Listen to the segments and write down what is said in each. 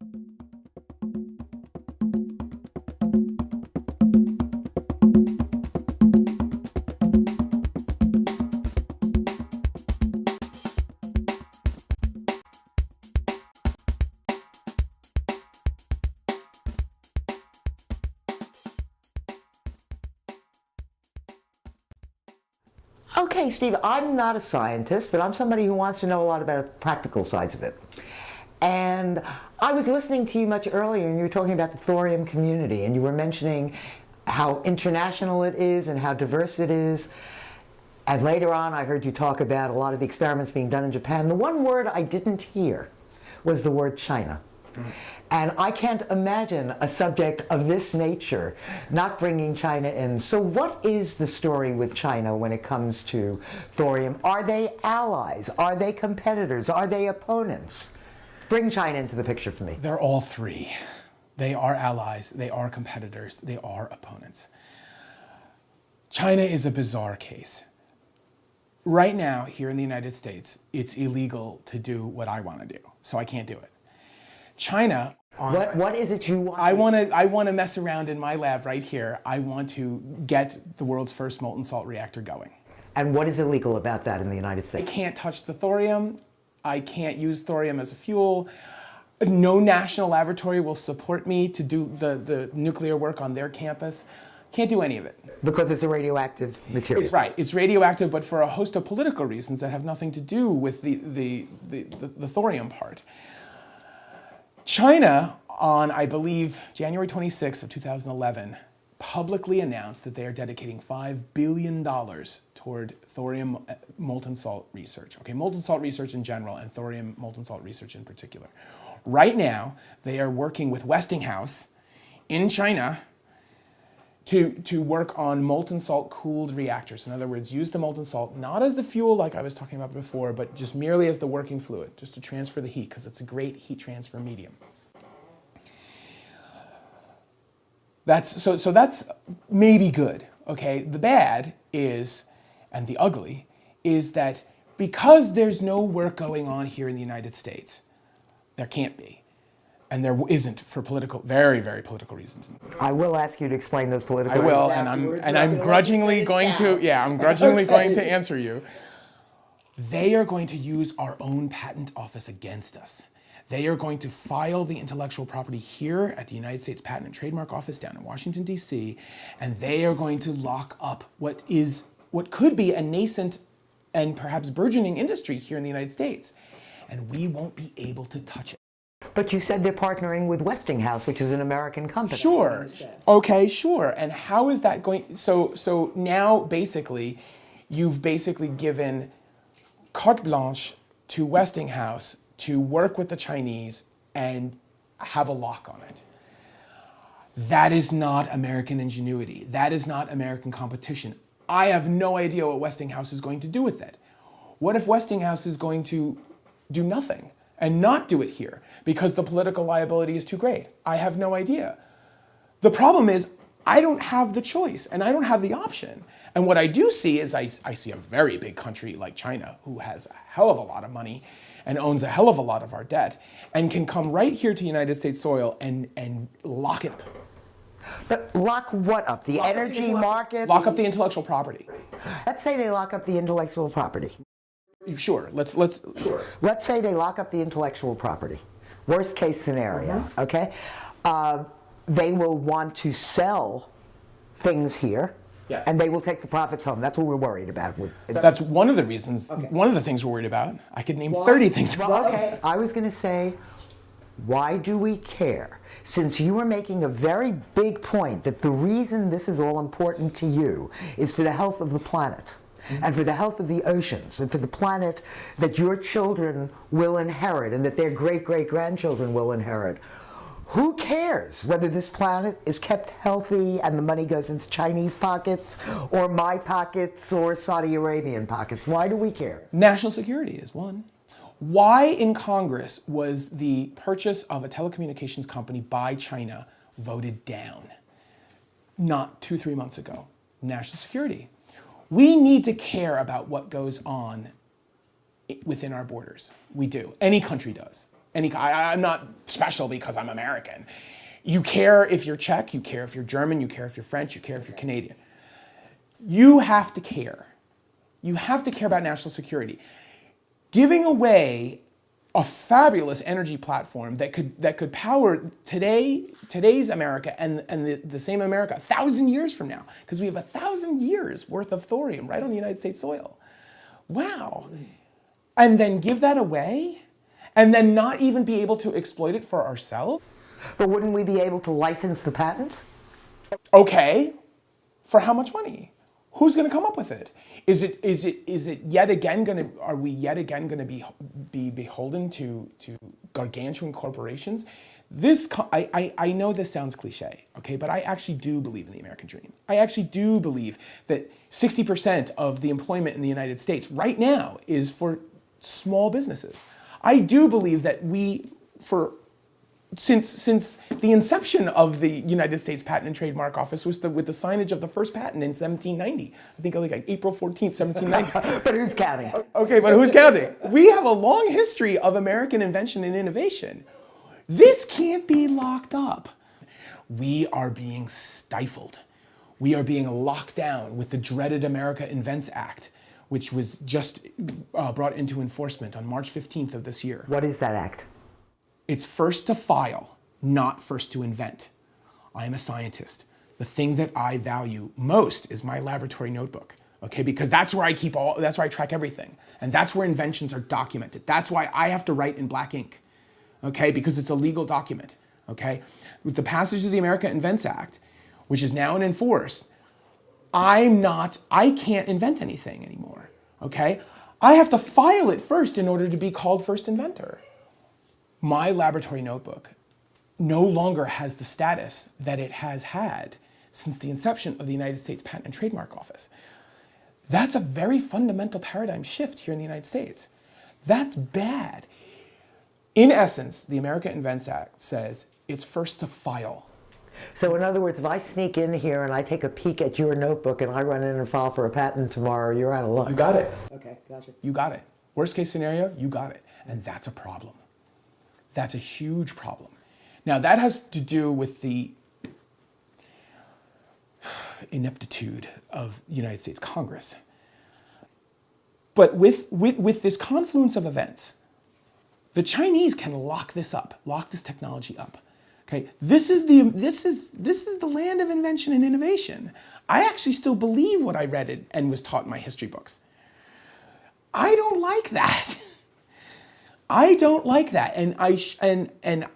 Okay, Steve, I'm not a scientist, but I'm somebody who wants to know a lot about the practical sides of it. And I was listening to you much earlier, and you were talking about the thorium community, and you were mentioning how international it is and how diverse it is. And later on, I heard you talk about a lot of the experiments being done in Japan. The one word I didn't hear was the word China. And I can't imagine a subject of this nature not bringing China in. So what is the story with China when it comes to thorium? Are they allies? Are they competitors? Are they opponents? Bring China into the picture for me. They're all three. They are allies, they are competitors, they are opponents. China is a bizarre case. Right now, here in the United States, it's illegal to do what I want to do, so I can't do it. China. What is it you want? I want to mess around in my lab right here. I want to get the world's first molten salt reactor going. And what is illegal about that in the United I States? can't touch the thorium. I can't use thorium as a fuel. No national laboratory will support me to do the nuclear work on their campus. Can't do any of it. Because it's a radioactive material. Right. It's radioactive, but for a host of political reasons that have nothing to do with the thorium part. China, on, I believe, January 26th of 2011, publicly announced that they are dedicating $5 billion toward thorium molten salt research. Okay, molten salt research in general and thorium molten salt research in particular. Right now, they are working with Westinghouse in China to work on molten salt cooled reactors. In other words, use the molten salt not as the fuel like I was talking about before, but just merely as the working fluid, just to transfer the heat, because it's a great heat transfer medium. So that's maybe good, okay? The bad is, and the ugly, is that because there's no work going on here in the United States, there can't be. And there isn't for political, very, very political reasons. I will ask you to explain those political I will, reasons. and I'm grudgingly going to, I'm grudgingly going to answer you. They are going to use our own patent office against us. They are going to file the intellectual property here at the United States Patent and Trademark Office down in Washington, D.C., and they are going to lock up what could be a nascent and perhaps burgeoning industry here in the United States. And we won't be able to touch it. But you said they're partnering with Westinghouse, which is an American company. Sure. Okay, sure. And how is that going? So now basically, you've basically given carte blanche to Westinghouse to work with the Chinese and have a lock on it. That is not American ingenuity. That is not American competition. I have no idea what Westinghouse is going to do with it. What if Westinghouse is going to do nothing and not do it here because the political liability is too great? I have no idea. The problem is I don't have the choice and I don't have the option. And what I do see is I see a very big country like China who has a hell of a lot of money and owns a hell of a lot of our debt and can come right here to United States soil and lock it. But lock what up? The energy market? Lock up the intellectual property. Let's say they lock up the intellectual property. Sure, let's say they lock up the intellectual property. Worst case scenario, okay? They will want to sell things here. Yes. And they will take the profits home. That's what we're worried about. That's one of the reasons, one of the things we're worried about. I could name 30 things. Okay, I was going to say, why do we care? Since you were making a very big point that the reason this is all important to you is for the health of the planet, and for the health of the oceans, and for the planet that your children will inherit, and that their great-great-grandchildren will inherit. Who cares whether this planet is kept healthy and the money goes into Chinese pockets or my pockets or Saudi Arabian pockets? Why do we care? National security is one. Why in Congress was the purchase of a telecommunications company by China voted down? Not 2-3 months ago. National security. We need to care about what goes on within our borders. We do. Any country does. I'm not special because I'm American. You care if you're Czech, you care if you're German, you care if you're French, you care if you're Canadian. You have to care. You have to care about national security. Giving away a fabulous energy platform that could power today's America and the same America 1,000 years from now, because we have 1,000 years worth of thorium right on the United States soil. Wow. And then give that away? And then not even be able to exploit it for ourselves? But wouldn't we be able to license the patent? Okay. For how much money? Who's going to come up with it? Is it yet again going to? Are we yet again going to be beholden to gargantuan corporations? I know this sounds cliche, okay, but I actually do believe in the American dream. I actually do believe that 60% of the employment in the United States right now is for small businesses. I do believe that since the inception of the United States Patent and Trademark Office was with the signage of the first patent in 1790. I think like April 14th, 1790. But who's counting? Okay, but who's counting? We have a long history of American invention and innovation. This can't be locked up. We are being stifled. We are being locked down with the dreaded America Invents Act, which was just brought into enforcement on March 15th of this year. What is that act? It's first to file, not first to invent. I am a scientist. The thing that I value most is my laboratory notebook, okay? Because that's where I track everything. And that's where inventions are documented. That's why I have to write in black ink, okay? Because it's a legal document, okay? With the passage of the America Invents Act, which is now in force, I can't invent anything anymore, okay? I have to file it first in order to be called first inventor. My laboratory notebook no longer has the status that it has had since the inception of the United States Patent and Trademark Office. That's a very fundamental paradigm shift here in the United States. That's bad. In essence, the America Invents Act says it's first to file. So in other words, if I sneak in here and I take a peek at your notebook and I run in and file for a patent tomorrow, you're out of luck. You got it. Okay, gotcha. You got it. Worst case scenario, you got it. And that's a problem. That's a huge problem. Now that has to do with the ineptitude of the United States Congress. But with this confluence of events, the Chinese can lock this up, lock this technology up. Okay, this is the land of invention and innovation. I actually still believe what I read and was taught in my history books. I don't like that. I don't like that, and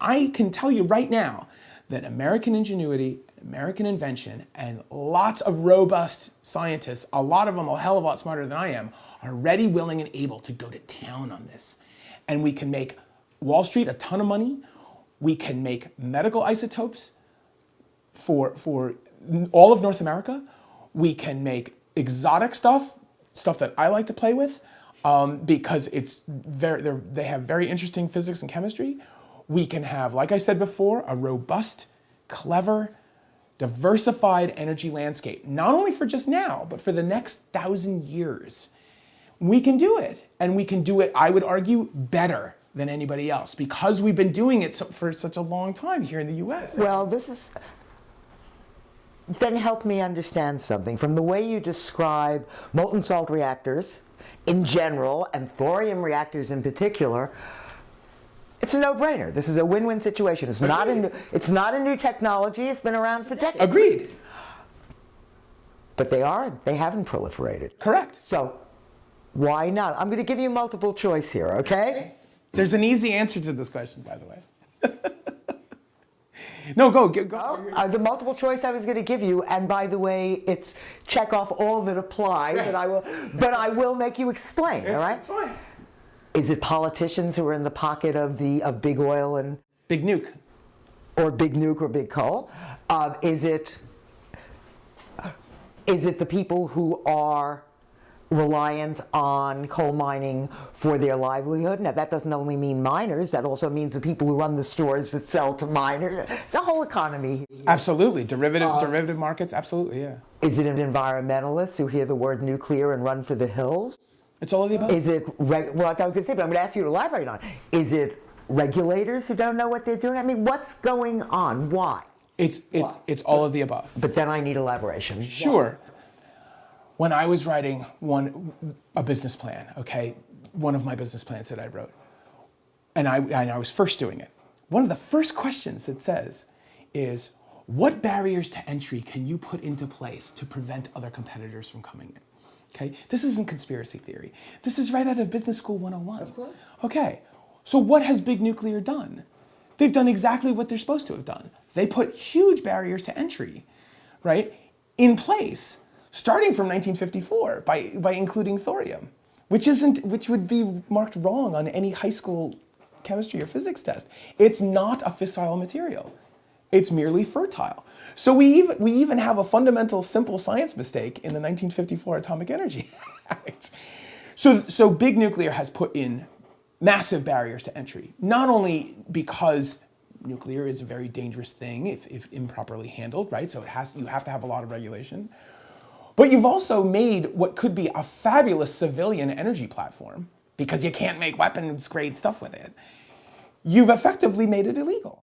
I can tell you right now that American ingenuity, American invention, and lots of robust scientists, a lot of them a hell of a lot smarter than I am, are ready, willing, and able to go to town on this. And we can make Wall Street a ton of money. We can make medical isotopes for all of North America. We can make exotic stuff that I like to play with. Because they have very interesting physics and chemistry. We can have, like I said before, a robust, clever, diversified energy landscape, not only for just now, but for the next 1,000 years. We can do it, and we can do it, I would argue, better than anybody else, because we've been doing it for such a long time here in the US. Well, then help me understand something. From the way you describe molten salt reactors, in general, and thorium reactors in particular, it's a no-brainer. This is a win-win situation. It's not a new technology. It's been around for decades. Agreed. But they haven't proliferated. Correct. So why not? I'm going to give you multiple choice here, okay? There's an easy answer to this question, by the way. No, go. The multiple choice I was going to give you, and by the way, it's check off all that apply, but I will make you explain, all right? That's fine. Is it politicians who are in the pocket of big oil and big nuke, or big coal? Is it the people who are reliant on coal mining for their livelihood? Now that doesn't only mean miners, that also means the people who run the stores that sell to miners. It's a whole economy. Absolutely. Derivative markets, absolutely, yeah. Is it environmentalists who hear the word nuclear and run for the hills? It's all of the above. Is it, well, like I was going to say, but I'm going to ask you to elaborate on. Is it regulators who don't know what they're doing? I mean, what's going on? Why? It's all of the above. But then I need elaboration. Sure. When I was writing a business plan, okay, one of my business plans that I wrote, and I was first doing it, one of the first questions it says is, what barriers to entry can you put into place to prevent other competitors from coming in? Okay, this isn't conspiracy theory. This is right out of Business School 101. Of course. Okay, so what has big nuclear done? They've done exactly what they're supposed to have done. They put huge barriers to entry, right, in place, starting from 1954 by including thorium, which would be marked wrong on any high school chemistry or physics test. It's not a fissile material. It's merely fertile. So we even have a fundamental simple science mistake in the 1954 Atomic Energy Act. So big nuclear has put in massive barriers to entry, not only because nuclear is a very dangerous thing if improperly handled, right? So you have to have a lot of regulation. But you've also made what could be a fabulous civilian energy platform, because you can't make weapons grade stuff with it. You've effectively made it illegal.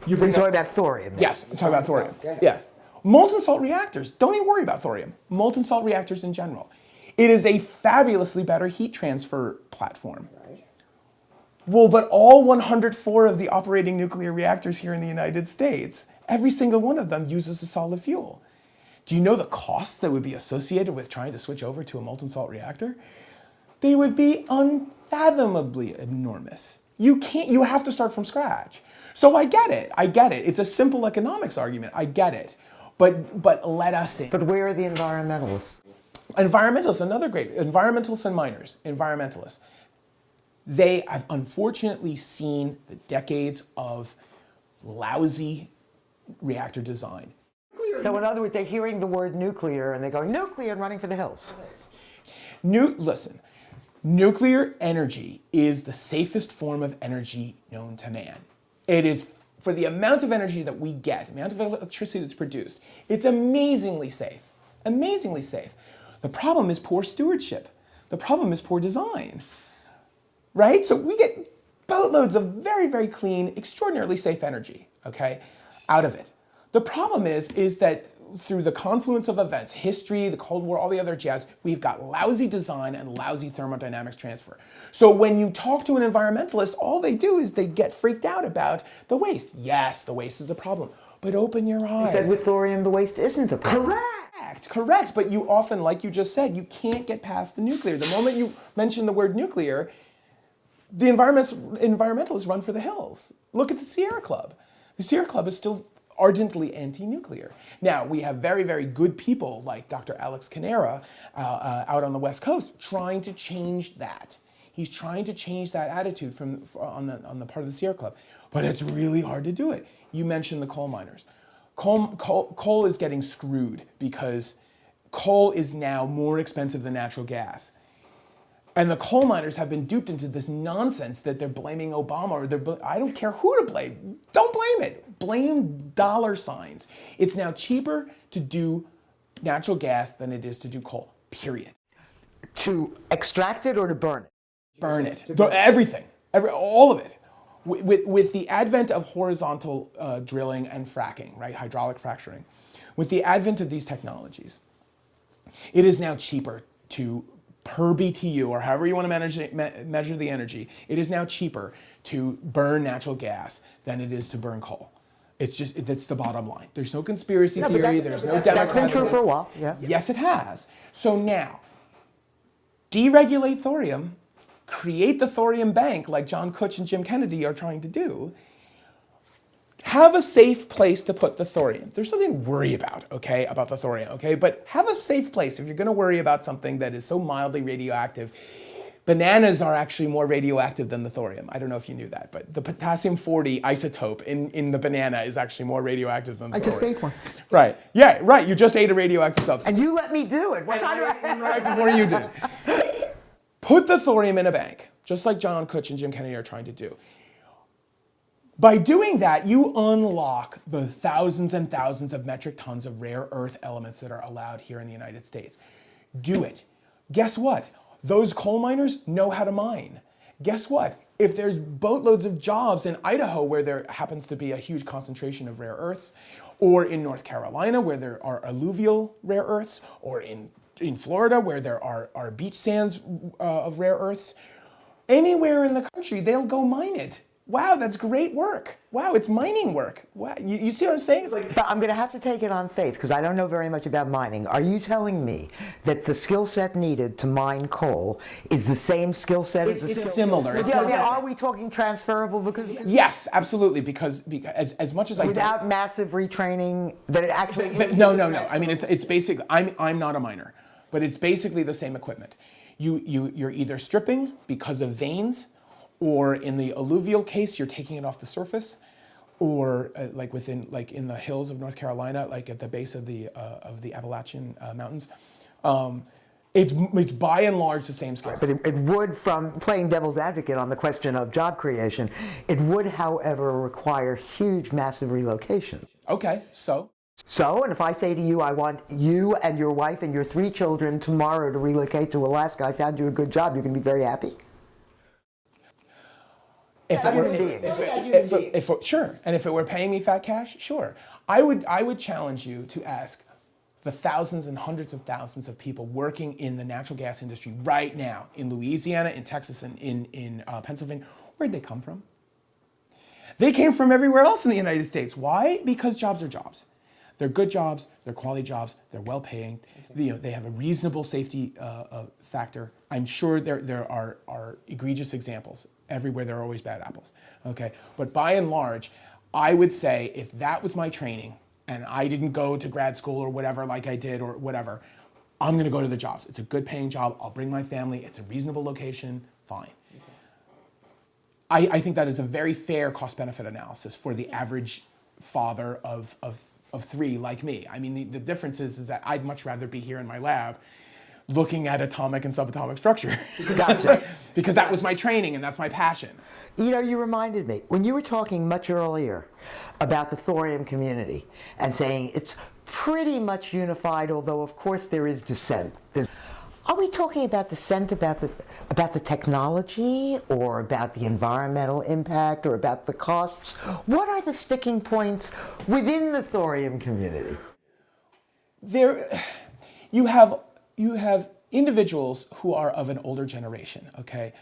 You've been talking about thorium. Yes, I'm talking about thorium. Yeah. Molten salt reactors, don't even worry about thorium. Molten salt reactors in general. It is a fabulously better heat transfer platform. Right. Well, but all 104 of the operating nuclear reactors here in the United States, every single one of them uses a solid fuel. Do you know the costs that would be associated with trying to switch over to a molten salt reactor? They would be unfathomably enormous. You have to start from scratch. So I get it. It's a simple economics argument. I get it. But let us in. But where are the environmentalists? Environmentalists, another great, environmentalists and miners, environmentalists. They have unfortunately seen the decades of lousy reactor design. So in other words, they're hearing the word nuclear and they're going, nuclear, and running for the hills. Listen, nuclear energy is the safest form of energy known to man. It is, for the amount of energy that we get, the amount of electricity that's produced, it's amazingly safe. Amazingly safe. The problem is poor stewardship. The problem is poor design. Right? So we get boatloads of very, very clean, extraordinarily safe energy, okay, out of it. The problem is that through the confluence of events, history, the Cold War, all the other jazz, we've got lousy design and lousy thermodynamics transfer. So when you talk to an environmentalist, all they do is they get freaked out about the waste. Yes, the waste is a problem, but open your eyes. Because with thorium, the waste isn't a problem. Correct. But you often, like you just said, you can't get past the nuclear. The moment you mention the word nuclear, the environmentalists run for the hills. Look at the Sierra Club. The Sierra Club is still ardently anti-nuclear. Now, we have very, very good people like Dr. Alex Canera out on the West Coast trying to change that. He's trying to change that attitude on the part of the Sierra Club. But it's really hard to do it. You mentioned the coal miners. Coal is getting screwed because coal is now more expensive than natural gas. And the coal miners have been duped into this nonsense that they're blaming Obama, or I don't care who to blame. Don't blame it. Blame dollar signs. It's now cheaper to do natural gas than it is to do coal, period. To extract it or to burn it? Burn it. Everything. All of it. With the advent of horizontal drilling and fracking, right, hydraulic fracturing, with the advent of these technologies, it is now cheaper to, per BTU, or however you want to measure the energy, it is now cheaper to burn natural gas than it is to burn coal. That's the bottom line. There's no conspiracy theory, there's no Democrats. That's been true for a while, yeah. Yes, it has. So now, deregulate thorium, create the thorium bank like John Kutch and Jim Kennedy are trying to do, have a safe place to put the thorium. There's nothing to worry about, okay, about the thorium, okay? But have a safe place if you're going to worry about something that is so mildly radioactive. Bananas are actually more radioactive than the thorium. I don't know if you knew that, but the potassium-40 isotope in the banana is actually more radioactive than the thorium. I just ate one. Right. Yeah, right. You just ate a radioactive substance. And you let me do it. What kind of... Right before you did. Put the thorium in a bank, just like John Kutch and Jim Kennedy are trying to do. By doing that, you unlock the thousands and thousands of metric tons of rare earth elements that are allowed here in the United States. Do it. Guess what? Those coal miners know how to mine. Guess what? if there's boatloads of jobs in Idaho where there happens to be a huge concentration of rare earths, or in North Carolina where there are alluvial rare earths, or in Florida where there are beach sands of rare earths, anywhere in the country, they'll go mine it. Wow, that's great work. Wow, it's mining work. Wow, you see what I'm saying? It's like, but I'm going to have to take it on faith because I don't know very much about mining. Are you telling me that the skill set needed to mine coal is the same skill set as the it's similar. It's not are we talking transferable? Because yes, absolutely. Because as much as without massive retraining, that it actually no. I mean, it's basic. I'm not a miner, but it's basically the same equipment. You're either stripping because of veins, or in the alluvial case, you're taking it off the surface, or like in the hills of North Carolina, like at the base of the Appalachian Mountains. It's by and large the same skill. But it would, from playing devil's advocate on the question of job creation, it would, however, require huge, massive relocation. Okay, so, and if I say to you, I want you and your wife and your 3 children tomorrow to relocate to Alaska, I found you a good job, you're going to be very happy? Sure, and if it were paying me fat cash, sure. I would challenge you to ask the thousands and hundreds of thousands of people working in the natural gas industry right now in Louisiana, in Texas, and in Pennsylvania, where'd they come from? They came from everywhere else in the United States. Why? Because jobs are jobs. They're good jobs, they're quality jobs, they're well-paying, they have a reasonable safety factor. I'm sure there are egregious examples. Everywhere there are always bad apples, okay? But by and large, I would say if that was my training and I didn't go to grad school or whatever like I did or whatever, I'm gonna go to the jobs. It's a good paying job, I'll bring my family, it's a reasonable location, fine. I think that is a very fair cost-benefit analysis for the average father of 3 like me. I mean, the difference is that I'd much rather be here in my lab looking at atomic and subatomic structure. Gotcha. Because that was my training and that's my passion. You know, you reminded me, when you were talking much earlier about the thorium community and saying it's pretty much unified, although of course there is dissent. Are we talking about dissent about the technology, or about the environmental impact, or about the costs? What are the sticking points within the thorium community? You have individuals who are of an older generation, okay?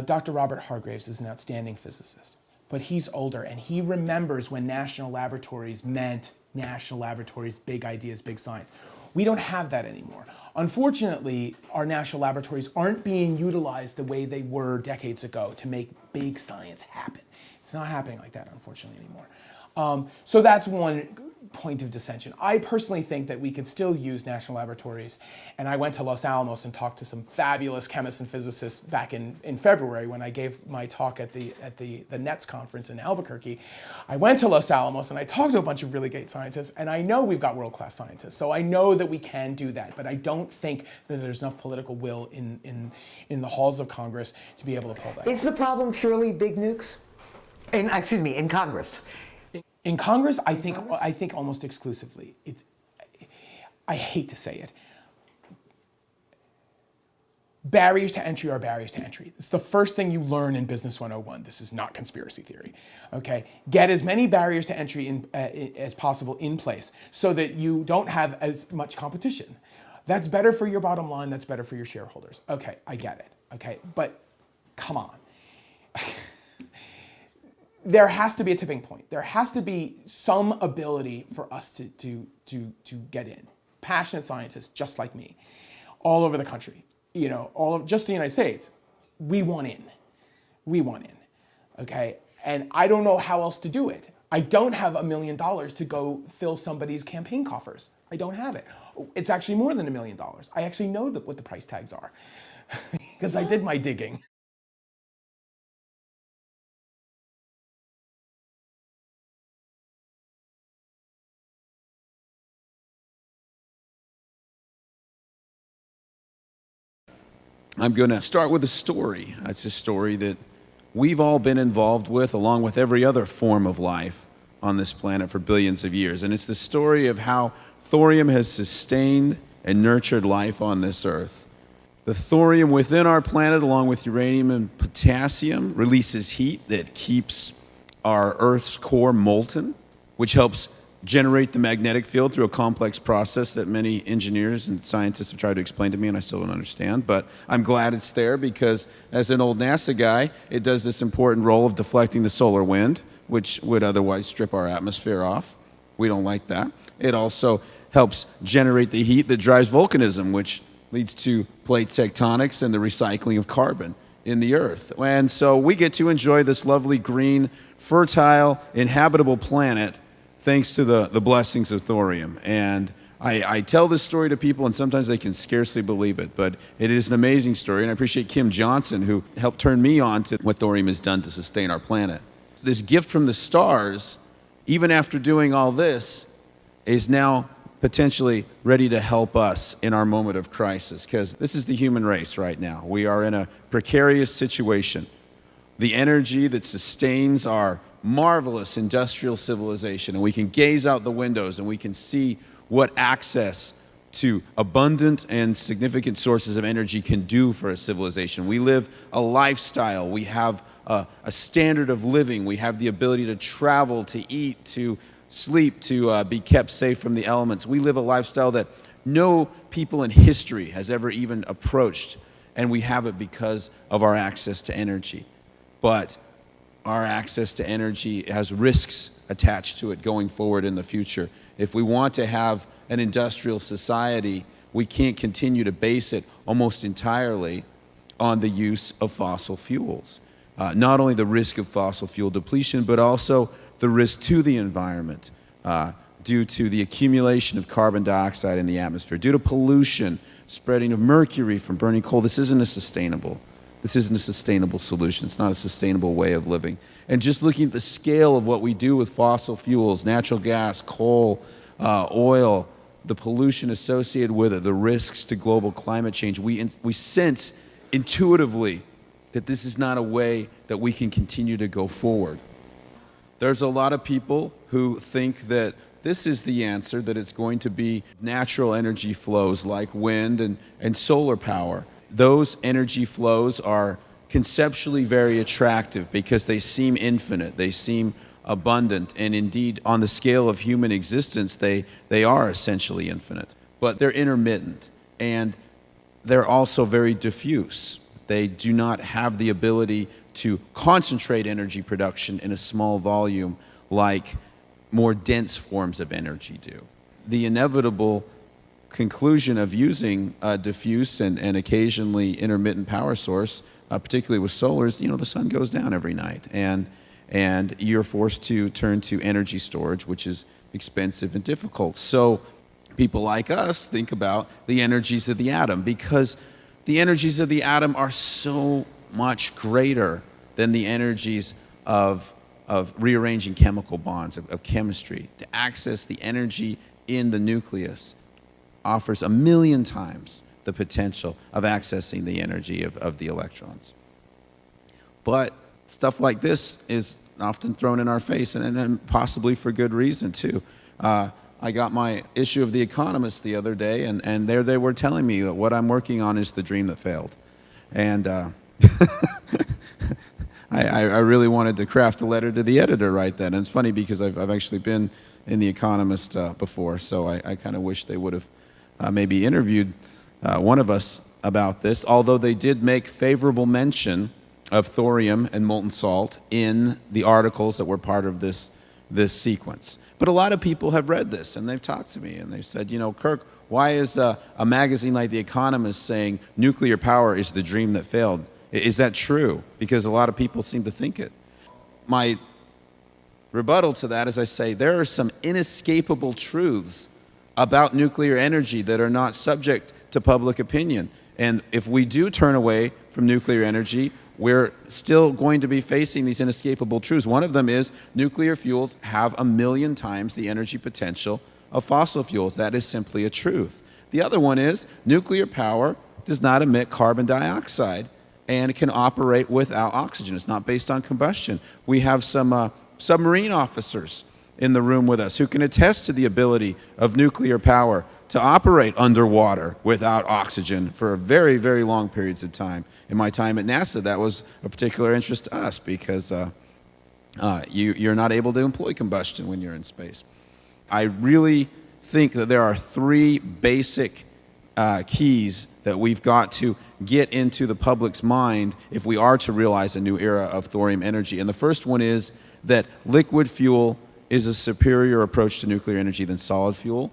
Dr. Robert Hargraves is an outstanding physicist, but he's older and he remembers when national laboratories meant national laboratories, big ideas, big science. We don't have that anymore. Unfortunately, our national laboratories aren't being utilized the way they were decades ago to make big science happen. It's not happening like that, unfortunately, anymore. So that's one point of dissension. I personally think that we could still use national laboratories, and I went to Los Alamos and talked to some fabulous chemists and physicists back in February when I gave my talk at the NETS conference in Albuquerque. I went to Los Alamos and I talked to a bunch of really great scientists, and I know we've got world-class scientists, so I know that we can do that, but I don't think that there's enough political will in the halls of Congress to be able to pull that. Is the problem purely big nukes? In Congress? In Congress, I think almost exclusively. I hate to say it. Barriers to entry are barriers to entry. It's the first thing you learn in Business 101. This is not conspiracy theory, okay? Get as many barriers to entry as possible in place so that you don't have as much competition. That's better for your bottom line, that's better for your shareholders. Okay, I get it, okay? But come on. There has to be a tipping point. There has to be some ability for us to get in. Passionate scientists just like me, all over the country, just the United States, we want in. We want in, okay? And I don't know how else to do it. I don't have $1 million to go fill somebody's campaign coffers. I don't have it. It's actually more than $1 million. I actually know what the price tags are because I did my digging. I'm going to start with a story. It's a story that we've all been involved with, along with every other form of life on this planet for billions of years. And it's the story of how thorium has sustained and nurtured life on this earth. The thorium within our planet, along with uranium and potassium, releases heat that keeps our Earth's core molten, which helps generate the magnetic field through a complex process that many engineers and scientists have tried to explain to me, and I still don't understand. But I'm glad it's there because, as an old NASA guy, it does this important role of deflecting the solar wind, which would otherwise strip our atmosphere off. We don't like that. It also helps generate the heat that drives volcanism, which leads to plate tectonics and the recycling of carbon in the Earth. And so we get to enjoy this lovely, green, fertile, inhabitable planet thanks to the blessings of thorium. And I tell this story to people, and sometimes they can scarcely believe it, but it is an amazing story, and I appreciate Kim Johnson, who helped turn me on to what thorium has done to sustain our planet. This gift from the stars, even after doing all this, is now potentially ready to help us in our moment of crisis, because this is the human race right now. We are in a precarious situation. The energy that sustains our marvelous industrial civilization, and we can gaze out the windows and we can see what access to abundant and significant sources of energy can do for a civilization. We live a lifestyle. We have a standard of living. We have the ability to travel, to eat, to sleep, to be kept safe from the elements. We live a lifestyle that no people in history has ever even approached, and we have it because of our access to energy. But our access to energy has risks attached to it going forward in the future. If we want to have an industrial society, we can't continue to base it almost entirely on the use of fossil fuels. Not only the risk of fossil fuel depletion, but also the risk to the environment due to the accumulation of carbon dioxide in the atmosphere, due to pollution, spreading of mercury from burning coal. This isn't a sustainable solution. It's not a sustainable way of living. And just looking at the scale of what we do with fossil fuels, natural gas, coal, oil, the pollution associated with it, the risks to global climate change, we sense intuitively that this is not a way that we can continue to go forward. There's a lot of people who think that this is the answer, that it's going to be natural energy flows like wind and solar power. Those energy flows are conceptually very attractive because they seem infinite, they seem abundant, and indeed on the scale of human existence they are essentially infinite. But they're intermittent, and they're also very diffuse. They do not have the ability to concentrate energy production in a small volume like more dense forms of energy do. The inevitable conclusion of using a diffuse and occasionally intermittent power source, particularly with solar, is the sun goes down every night, and you're forced to turn to energy storage, which is expensive and difficult. So people like us think about the energies of the atom, because the energies of the atom are so much greater than the energies of rearranging chemical bonds, of chemistry. To access the energy in the nucleus offers 1,000,000 times the potential of accessing the energy of the electrons. But stuff like this is often thrown in our face, and possibly for good reason too. I got my issue of The Economist the other day, and there they were telling me that what I'm working on is the dream that failed. And I really wanted to craft a letter to the editor right then. And it's funny because I've actually been in The Economist before, so I kind of wish they would have maybe interviewed one of us about this, although they did make favorable mention of thorium and molten salt in the articles that were part of this sequence. But a lot of people have read this, and they've talked to me, and they've said, Kirk, why is a magazine like The Economist saying nuclear power is the dream that failed? Is that true? Because a lot of people seem to think it. My rebuttal to that is I say there are some inescapable truths about nuclear energy that are not subject to public opinion. And if we do turn away from nuclear energy, we're still going to be facing these inescapable truths. One of them is nuclear fuels have 1,000,000 times the energy potential of fossil fuels. That is simply a truth. The other one is nuclear power does not emit carbon dioxide and it can operate without oxygen. It's not based on combustion. We have some submarine officers in the room with us who can attest to the ability of nuclear power to operate underwater without oxygen for very, very long periods of time. In my time at NASA, that was a particular interest to us because you're not able to employ combustion when you're in space. I really think that there are three basic keys that we've got to get into the public's mind if we are to realize a new era of thorium energy. And the first one is that liquid fuel is a superior approach to nuclear energy than solid fuel.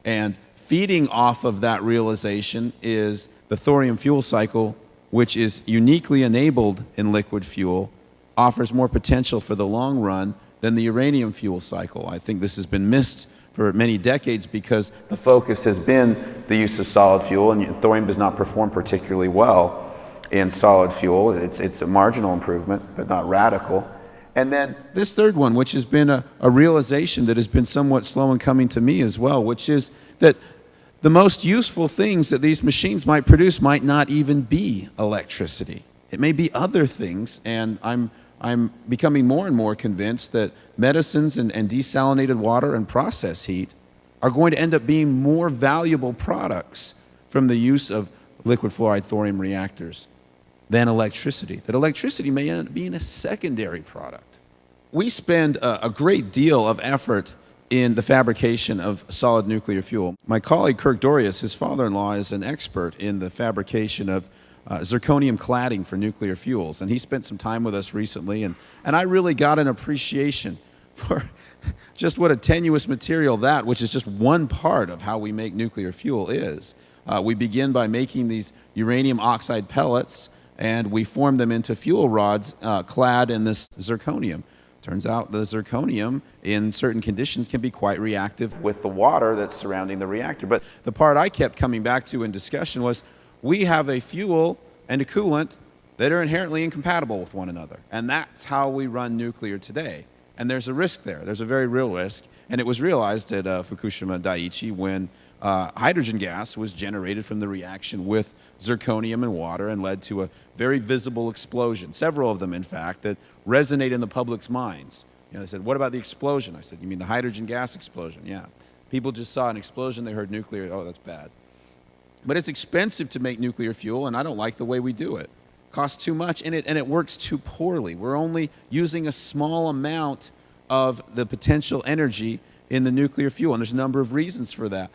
And feeding off of that realization is the thorium fuel cycle, which is uniquely enabled in liquid fuel, offers more potential for the long run than the uranium fuel cycle. I think this has been missed for many decades because the focus has been the use of solid fuel, and thorium does not perform particularly well in solid fuel. It's a marginal improvement, but not radical. And then this third one, which has been a realization that has been somewhat slow in coming to me as well, which is that the most useful things that these machines might produce might not even be electricity. It may be other things, and I'm becoming more and more convinced that medicines and desalinated water and process heat are going to end up being more valuable products from the use of liquid fluoride thorium reactors than electricity. That electricity may end up being a secondary product. We spend a great deal of effort in the fabrication of solid nuclear fuel. My colleague Kirk, his father-in-law, is an expert in the fabrication of zirconium cladding for nuclear fuels, and he spent some time with us recently, and I really got an appreciation for just what a tenuous material that, which is just one part of how we make nuclear fuel, is. We begin by making these uranium oxide pellets, and we form them into fuel rods clad in this zirconium. Turns out the zirconium, in certain conditions, can be quite reactive with the water that's surrounding the reactor. But the part I kept coming back to in discussion was we have a fuel and a coolant that are inherently incompatible with one another. And that's how we run nuclear today. And there's a risk there. There's a very real risk. And it was realized at Fukushima Daiichi when hydrogen gas was generated from the reaction with zirconium and water and led to a very visible explosion, several of them, in fact, that resonate in the public's minds. You know, they said, what about the explosion? I said, you mean the hydrogen gas explosion? Yeah. People just saw an explosion, they heard nuclear, oh, that's bad. But it's expensive to make nuclear fuel, and I don't like the way we do it. Costs too much, and it works too poorly. We're only using a small amount of the potential energy in the nuclear fuel, and there's a number of reasons for that.